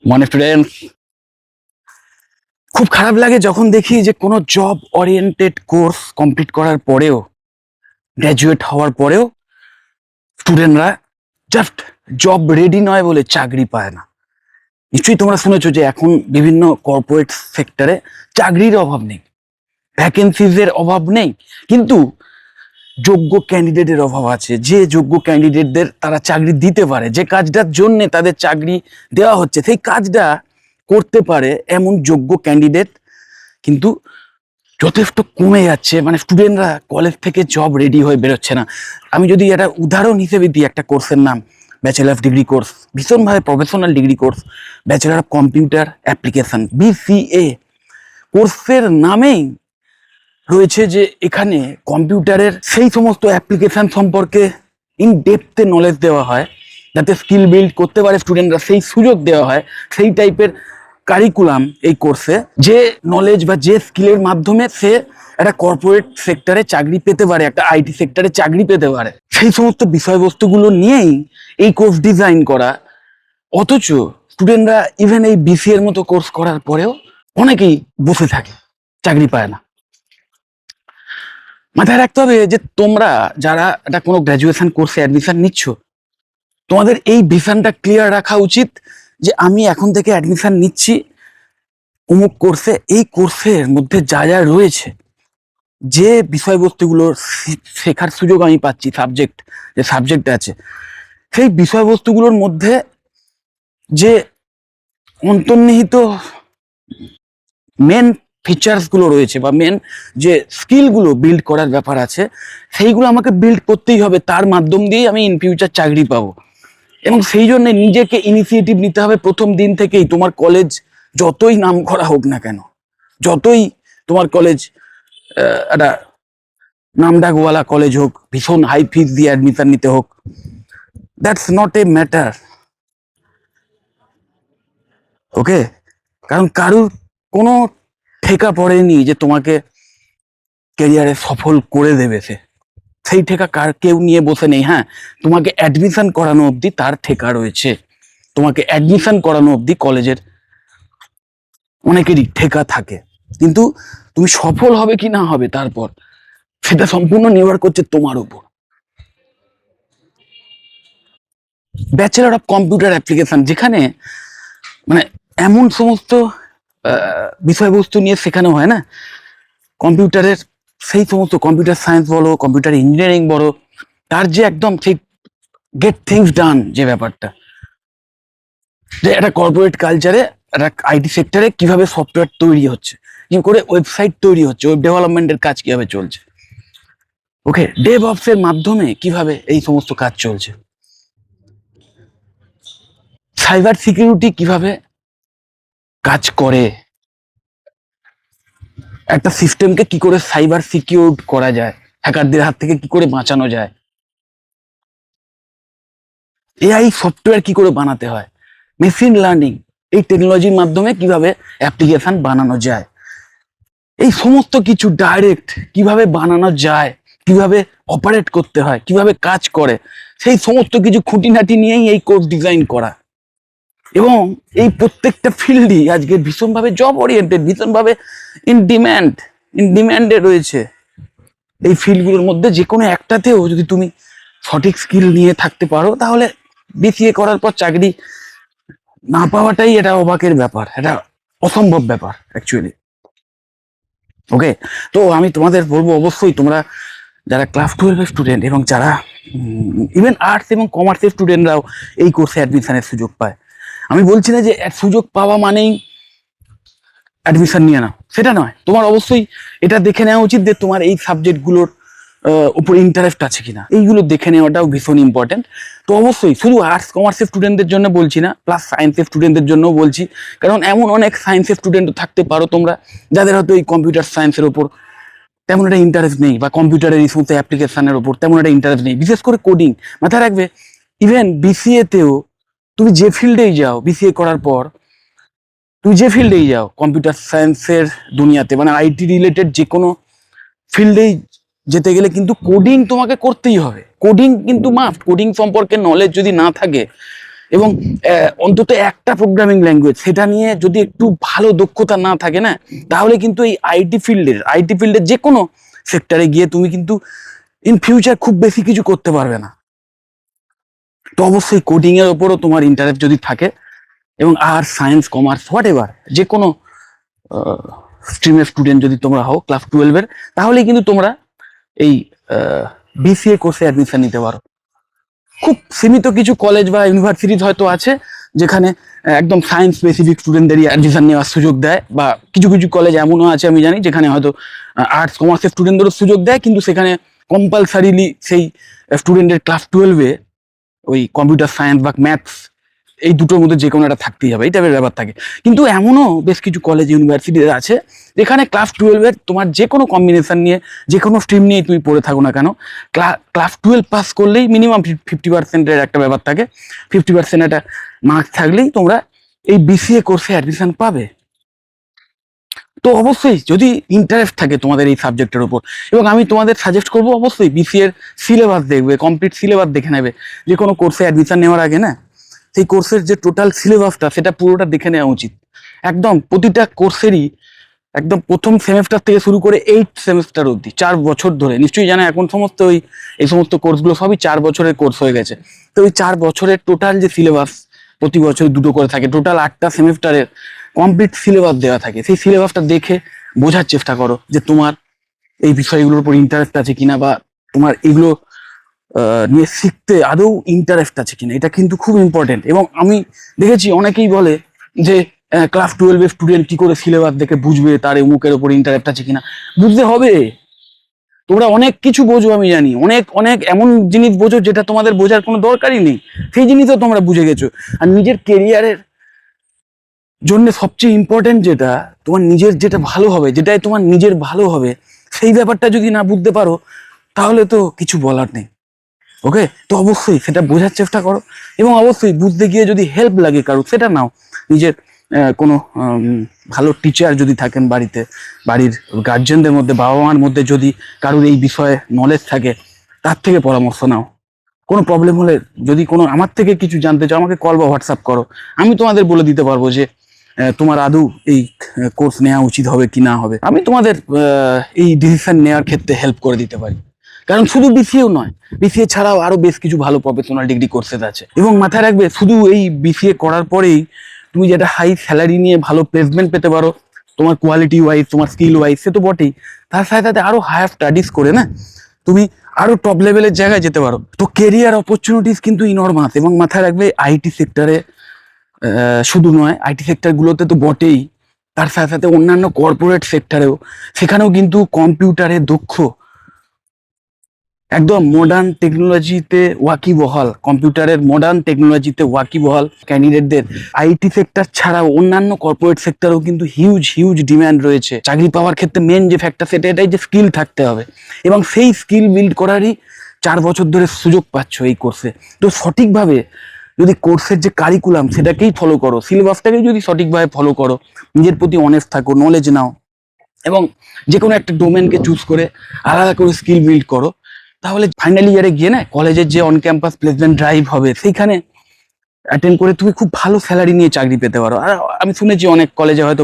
মানে স্টুডেন্ট, খুব খারাপ লাগে যখন দেখি যে কোনো জব ওরিয়েন্টেড কোর্স কমপ্লিট করার পরেও, গ্র্যাজুয়েট হওয়ার পরেও স্টুডেন্টরা জাস্ট জব রেডি নয় বলে চাকরি পায় না। নিশ্চয়ই তোমরা শুনেছো যে এখন বিভিন্ন কর্পোরেট সেক্টরে চাকরির অভাব নেই, ভ্যাকেন্সিজের অভাব নেই, কিন্তু যোগ্য ক্যান্ডিডেটের অভাব আছে। যে যোগ্য ক্যান্ডিডেটদের তারা চাকরি দিতে পারে, যে কাজটার জন্য তাদের চাকরি দেওয়া হচ্ছে সেই কাজটা করতে পারে এমন যোগ্য ক্যান্ডিডেট কিন্তু যথেষ্ট কমে যাচ্ছে। মানে স্টুডেন্টরা কলেজ থেকে জব রেডি হয়ে বেরোচ্ছে না। আমি যদি একটা উদাহরণ হিসেবে দিই, একটা কোর্সের নাম ব্যাচেলার অফ ডিগ্রি কোর্স, ভীষণভাবে professional degree course, bachelor of computer application, BCA। কোর্সের নামেই রয়েছে যে এখানে কম্পিউটারের সেই সমস্ত অ্যাপ্লিকেশন সম্পর্কে ইন ডেপথে নলেজ দেওয়া হয়, যাতে স্কিল বিল্ড করতে পারে স্টুডেন্টরা, সেই সুযোগ দেওয়া হয়। সেই টাইপের কারিকুলাম এই কোর্সে, যে নলেজ বা যে স্কিলের মাধ্যমে সে একটা কর্পোরেট সেক্টরে চাকরি পেতে পারে, একটা IT সেক্টরে চাকরি পেতে পারে, সেই সমস্ত বিষয়বস্তুগুলো নিয়েই এই কোর্স ডিজাইন করা। অথচ স্টুডেন্টরা ইভেন এই BCA এর মতো কোর্স করার পরেও অনেকেই বসে থাকে, চাকরি পায় না। মাথায় রাখতে হবে যে তোমরা যারা একটা কোনো গ্র্যাজুয়েশন কোর্সে অ্যাডমিশন নিচ্ছ, তোমাদের এই ভিশনটা ক্লিয়ার রাখা উচিত যে আমি এখন থেকে অ্যাডমিশন নিচ্ছি অমুক কোর্সে, এই কোর্সের মধ্যে যা যা রয়েছে, যে বিষয়বস্তুগুলো শেখার সুযোগ আমি পাচ্ছি, যে সাবজেক্ট আছে, সেই বিষয়বস্তুগুলোর মধ্যে যে অন্তর্নিহিত মেন ফিচার্সগুলো রয়েছে বা মেন যে স্কিলগুলো বিল্ড করার ব্যাপার আছে, সেইগুলো আমাকে বিল্ড করতেই হবে। তার মাধ্যম দিয়েই আমি ইন ফিউচার চাকরি পাবো। এবং সেই জন্য নিজেকে ইনিশিয়েটিভ নিতে হবে প্রথম দিন থেকেই। তোমার কলেজ যতই নাম করা হোক না কেন, যতই তোমার কলেজ একটা নামডাকওয়ালা কলেজ হোক, ভীষণ হাই ফিস দিয়ে অ্যাডমিশন নিতে হোক, দ্যাটস নট এ ম্যাটার। ওকে, কারণ কারুর কোনো ঠেকা পড়েনি যে তোমাকে ক্যারিয়ারে সফল করে দেবে সে, সেই ঠেকা কেউ নিয়ে বসে নেই। হ্যাঁ, তোমাকে অ্যাডমিশন করানো অবধি তার ঠেকা রয়েছে, তোমাকে অ্যাডমিশন করানো অবধি কলেজের অনেকেরই ঠেকা থাকে, কিন্তু তুমি সফল হবে কি না হবে তারপর সেটা সম্পূর্ণ নির্ভর করছে তোমার উপর। ব্যাচেলার অফ কম্পিউটার অ্যাপ্লিকেশন, যেখানে মানে এমন সমস্ত বিষয়বস্তু নিয়ে শেখানো হয় না, কম্পিউটারের সেই সমস্ত কম্পিউটার সায়েন্স বলো, কম্পিউটার ইঞ্জিনিয়ারিং বলো, তার যে একদম সেই গেট থিংস ডান যে ব্যাপারটা, যে একটা কর্পোরেট কালচারে, একটা IT সেক্টরে কিভাবে সফটওয়্যার তৈরি হচ্ছে, কি করে ওয়েবসাইট তৈরি হচ্ছে, ওয়েব ডেভেলপমেন্টের কাজ কিভাবে চলছে, ওকে, ডেভঅপস এর মাধ্যমে কিভাবে এই সমস্ত কাজ চলছে, সাইবার সিকিউরিটি কিভাবে কাজ করে, একটা সিস্টেমকে কি করে সাইবার সিকিউর করা যায়, হ্যাকারদের হাত থেকে কি করে বাঁচানো যায়, AI সফটওয়্যার কি করে বানাতে হয়, মেশিন লার্নিং এই টেকনোলজির মাধ্যমে কিভাবে অ্যাপ্লিকেশন বানানো যায়, এই সমস্ত কিছু ডাইরেক্ট কিভাবে বানানো যায়, কিভাবে অপারেট করতে হয়, কিভাবে কাজ করে, সেই সমস্ত কিছু খুঁটিনাটি নিয়েই এই কোর্স ডিজাইন করা। এবং এই প্রত্যেকটা ফিল্ডই আজকে ভীষণভাবে জব ওরিয়েন্টেড, ভীষণভাবে ইন ডিম্যান্ডে রয়েছে। এই ফিল্ডগুলোর মধ্যে যে কোনো একটাতেও যদি তুমি সঠিক স্কিল নিয়ে থাকতে পারো, তাহলে BCA করার পর চাকরি না পাওয়াটাই এটা অবাকের ব্যাপার, এটা অসম্ভব ব্যাপার অ্যাকচুয়ালি। ওকে, তো আমি তোমাদের বলবো, অবশ্যই তোমরা যারা ক্লাস 12-এর স্টুডেন্ট এবং যারা ইভেন আর্টস এবং কমার্সের স্টুডেন্টরাও এই কোর্সে অ্যাডমিশনের সুযোগ পায়। আমি বলছি না যে সুযোগ পাওয়া মানেই অ্যাডমিশন নিয়ে নাও, সেটা নয়। তোমার অবশ্যই এটা দেখে নেওয়া উচিত যে তোমার এই সাবজেক্টগুলোর উপর ইন্টারেস্ট আছে কিনা, এইগুলো দেখে নেওয়াটাও ভীষণ ইম্পর্টেন্ট। তো অবশ্যই শুধু আর্টস কমার্সের স্টুডেন্টদের জন্য বলছি না, প্লাস সায়েন্সের স্টুডেন্টদের জন্যও বলছি, কারণ এমন অনেক সায়েন্সের স্টুডেন্টও থাকতে পারো তোমরা, যাদের হয়তো এই কম্পিউটার সায়েন্সের ওপর তেমন একটা ইন্টারেস্ট নেই, বা কম্পিউটারের এই সমস্ত অ্যাপ্লিকেশনের ওপর তেমন একটা ইন্টারেস্ট নেই, বিশেষ করে কোডিং। মাথায় রাখবে, ইভেন BCA তেও তুমি যে ফিল্ডেই যাও, BCA করার পর তুমি যে ফিল্ডেই যাও কম্পিউটার সায়েন্সের দুনিয়াতে, মানে IT রিলেটেড যে কোনো ফিল্ডেই যেতে গেলে কিন্তু কোডিং তোমাকে করতেই হবে। কোডিং কিন্তু মাস্ট। কোডিং সম্পর্কে নলেজ যদি না থাকে, এবং অন্তত একটা প্রোগ্রামিং ল্যাঙ্গুয়েজ সেটা নিয়ে যদি একটু ভালো দক্ষতা না থাকে না, তাহলে কিন্তু এই আইটি ফিল্ডের যে কোনো সেক্টরে গিয়ে তুমি কিন্তু ইন ফিউচার খুব বেশি কিছু করতে পারবে না। তো অবশ্যই কোডিং এর ওপরও তোমার ইন্টারেস্ট যদি থাকে, এবং arts, science, commerce, what ever যে কোনো স্ট্রিমের স্টুডেন্ট যদি তোমরা হও ক্লাস 12-এর, তাহলে কিন্তু তোমরা এই বিসিএ কোর্সে অ্যাডমিশন নিতে পারো। খুব সীমিত কিছু কলেজ বা ইউনিভার্সিটি হয়তো আছে যেখানে একদম সায়েন্স স্পেসিফিক স্টুডেন্টদেরই অ্যাডমিশন নেওয়ার সুযোগ দেয়, বা কিছু কিছু কলেজ এমনও আছে আমি জানি যেখানে হয়তো আর্টস কমার্সের স্টুডেন্টদেরও সুযোগ দেয়, কিন্তু সেখানে কম্পালসারিলি সেই স্টুডেন্টের ক্লাস 12-এ ওই কম্পিউটার সায়েন্স বা ম্যাথস এই দুটোর মধ্যে যে কোনো একটা থাকতেই হবে, এই টাইপের ব্যাপার থাকে। কিন্তু এমনও বেশ কিছু কলেজ ইউনিভার্সিটি আছে যেখানে ক্লাস 12-এর তোমার যে কোনো কম্বিনেশন নিয়ে, যে কোনো স্ট্রিম নিয়ে তুমি পড়ে থাকো না কেন, ক্লাস 12 পাস করলেই মিনিমাম 50%-এর একটা ব্যাপার থাকে, 50% একটা মার্কস থাকলেই তোমরা এই বিসিএ কোর্সে অ্যাডমিশন পাবে। তো অবশ্যই যদি ইন্টারেস্ট থাকে তোমাদের এই সাবজেক্টের উপর, এবং আমি তোমাদের সাজেস্ট করবো অবশ্যই বিসিএর সিলেবাস দেখবে, কমপ্লিট সিলেবাস দেখে নেবে। যে কোনো কোর্সে অ্যাডমিশন নেওয়ার আগে না, সেই কোর্সের যে টোটাল সিলেবাসটা সেটা পুরোটা দেখে নেওয়া উচিত। একদম প্রতিটা কোর্সেরই একদম প্রথম সেমেস্টার থেকে শুরু করে 8 সেমেস্টার অবধি 4 বছর ধরে, নিশ্চয়ই জানা এখন সমস্ত এই সমস্ত কোর্সগুলো সবই 4 বছরের কোর্স হয়ে গেছে। তো ওই 4 বছরের টোটাল যে সিলেবাস, প্রতি বছর দুটো করে থাকে, টোটাল 8টা সেমেস্টারের কমপ্লিট সিলেবাস দেওয়া থাকে। সেই সিলেবাসটা দেখে বোঝার চেষ্টা করো যে তোমার এই বিষয়গুলোর উপর ইন্টারেস্ট আছে কিনা, বা তোমার এগুলো নিয়ে শিখতে আদৌ ইন্টারেস্ট আছে কিনা। এটা কিন্তু খুব ইম্পর্টেন্ট। এবং আমি দেখেছি অনেকেই বলে যে ক্লাস 12-এর স্টুডেন্ট কি করে সিলেবাস দেখে বুঝবে তার মুখের ওপর ইন্টারেস্ট আছে কিনা। বুঝতে হবে, তোমরা অনেক কিছু বোঝো আমি জানি, অনেক অনেক এমন জিনিস বোঝো যেটা তোমাদের বোঝার কোনো দরকারই নেই, সেই জিনিসও তোমরা বুঝে গেছো। আর নিজের কেরিয়ারের জন্য সবচেয়ে ইম্পর্টেন্ট যেটা, তোমার নিজের যেটা ভালো হবে, যেটাই তোমার নিজের ভালো হবে, সেই ব্যাপারটা যদি না বুঝতে পারো তাহলে তো কিছু বলার নেই। ওকে, তো অবশ্যই সেটা বোঝার চেষ্টা করো, এবং অবশ্যই বুঝতে গিয়ে যদি হেল্প লাগে কারো সেটা নাও। নিজের কোনো ভালো টিচার যদি থাকেন বাড়িতে, বাড়ির গার্জেনদের মধ্যে, বাবা মার মধ্যে যদি কারোর এই বিষয়ে নলেজ থাকে, তার থেকে পরামর্শ নাও। কোনো প্রবলেম হলে যদি কোনো আমার থেকে কিছু জানতে চাও, আমাকে কল বা হোয়াটসঅ্যাপ করো, আমি তোমাদের বলে দিতে পারবো যে তোমার আদৌ এই কোর্স নেওয়া উচিত হবে কি না হবে। আমি তোমাদের এই ডিসিশন নেওয়ার ক্ষেত্রে হেল্প করে দিতে পারি। কারণ শুধু বিসিএও নয়, বিসিএ ছাড়াও আরো বেশ কিছু ভালো প্রফেশনাল ডিগ্রি কোর্সেস আছে। এবং মাথায় রাখবে, শুধু এই বিসিএ করার পরেই তুমি যেটা হাই স্যালারি নিয়ে ভালো প্লেসমেন্ট পেতে পারো, তোমার কোয়ালিটি ওয়াইজ, তোমার স্কিল ওয়াইজ, সে তো বটেই, তার সাথে সাথে আরো হায়ার স্টাডিজ করে না তুমি আরো টপ লেভেলের জায়গায় যেতে পারো। তো কেরিয়ার অপরচুনিটিস কিন্তু ইনরমাস। এবং মাথায় রাখবে, আইটি সেক্টরে শুধু নয়, আইটি সেক্টরগুলোতে তো বটেই, তার সাথে সাথে অন্যান্য কর্পোরেট সেক্টরেও, সেখানেও কিন্তু কম্পিউটারে দক্ষ, একদম মডার্ন টেকনোলজিতে ওয়াকিবহাল, কম্পিউটারের মডার্ন টেকনোলজিতে ওয়াকিবহাল ক্যান্ডিডেটদের আইটি সেক্টর ছাড়াও অন্যান্য কর্পোরেট সেক্টরেও কিন্তু হিউজ হিউজ ডিম্যান্ড রয়েছে। চাকরি পাওয়ার ক্ষেত্রে মেন যে ফ্যাক্টর সেটা এটাই যে স্কিল থাকতে হবে, এবং সেই স্কিল বিল্ড করারই 4 বছর ধরে সুযোগ পাচ্ছ এই কোর্সে। তো সঠিকভাবে যদি কোর্সের যে কারিকুলাম সেটাকেই ফলো করো, সিলেবাসটাকেই যদি সঠিকভাবে ফলো করো, নিজের প্রতি অনেস্ট থাকো, নলেজ নাও, এবং যে কোনো একটা ডোমেনকে চুজ করে আলাদা করে স্কিল বিল্ড করো, তাহলে ফাইনাল ইয়ারে গিয়ে না কলেজের যে অন ক্যাম্পাস প্লেসমেন্ট ড্রাইভ হবে সেইখানে অ্যাটেন্ড করে তুমি খুব ভালো স্যালারি নিয়ে চাকরি পেতে পারো। আর আমি শুনেছি অনেক কলেজে হয়তো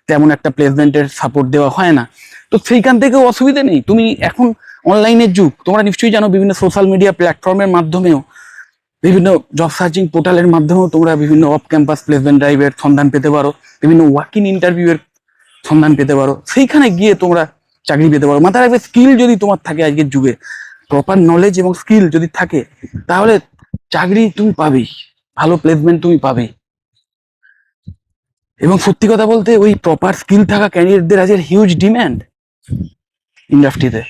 তেমন একটা প্লেসমেন্টের সাপোর্ট দেওয়া হয় না, তো সেইখান থেকেও অসুবিধা নেই। তুমি এখন অনলাইনের যুগ, তোমরা নিশ্চয়ই জানো বিভিন্ন সোশ্যাল মিডিয়া প্ল্যাটফর্মের মাধ্যমেও, বিভিন্ন জব সার্চিং পোর্টালের মাধ্যমেও তোমরা বিভিন্ন অফ ক্যাম্পাস প্লেসমেন্ট ড্রাইভের সন্ধান পেতে পারো, বিভিন্ন ওয়ার্কিং ইন্টারভিউয়ের সন্ধান পেতে পারো, সেইখানে গিয়ে তোমরা চাকরি পেতে পারো। মাথায় রাখবে, স্কিল যদি তোমার থাকে আজকের যুগে, প্রপার নলেজ এবং স্কিল যদি থাকে, তাহলে চাকরি তুমি পাবেই, ভালো প্লেসমেন্ট তুমি পাবেই। এবং সত্যি কথা বলতে, ওই প্রপার স্কিল থাকা ক্যান্ডিডেটদের আজকের হিউজ ডিম্যান্ড ইন্ডাস্ট্রিতে।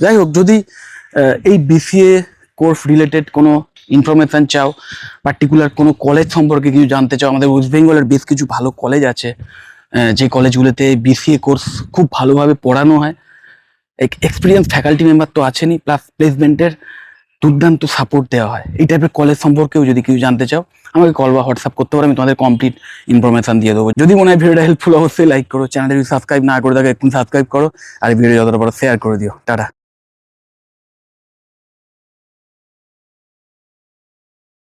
যাই হোক, যদি এই বিসিএ কোর্স রিলেটেড কোনো ইনফরমেশন চাও, পার্টিকুলার কোনো কলেজ সম্পর্কে কিছু জানতে চাও, আমাদের ওয়েস্ট বেঙ্গলের বেশ কিছু ভালো কলেজ আছে, যে কলেজগুলোতে বিসিএ কোর্স খুব ভালোভাবে পড়ানো হয়, এক্সপিরিয়েন্স ফ্যাকাল্টি মেম্বার তো আছেনই, প্লাস প্লেসমেন্টের দুর্দান্ত সাপোর্ট দেওয়া হয়। এই টাইপের কলেজ সম্পর্কেও যদি কিছু জানতে চাও, আমাকে কল বা হোয়াটসঅ্যাপ করতে পারো, আমি তোমাদের কমপ্লিট ইনফরমেশন দিয়ে দেবো। যদি মনে হয় ভিডিওটা হেল্পফুল, অবশ্যই লাইক করো, চ্যানেলটা যদি সাবস্ক্রাইব না করে থাকো এখন সাবস্ক্রাইব করো, আর ভিডিও যতটা পারো শেয়ার করে দিও। টাটা।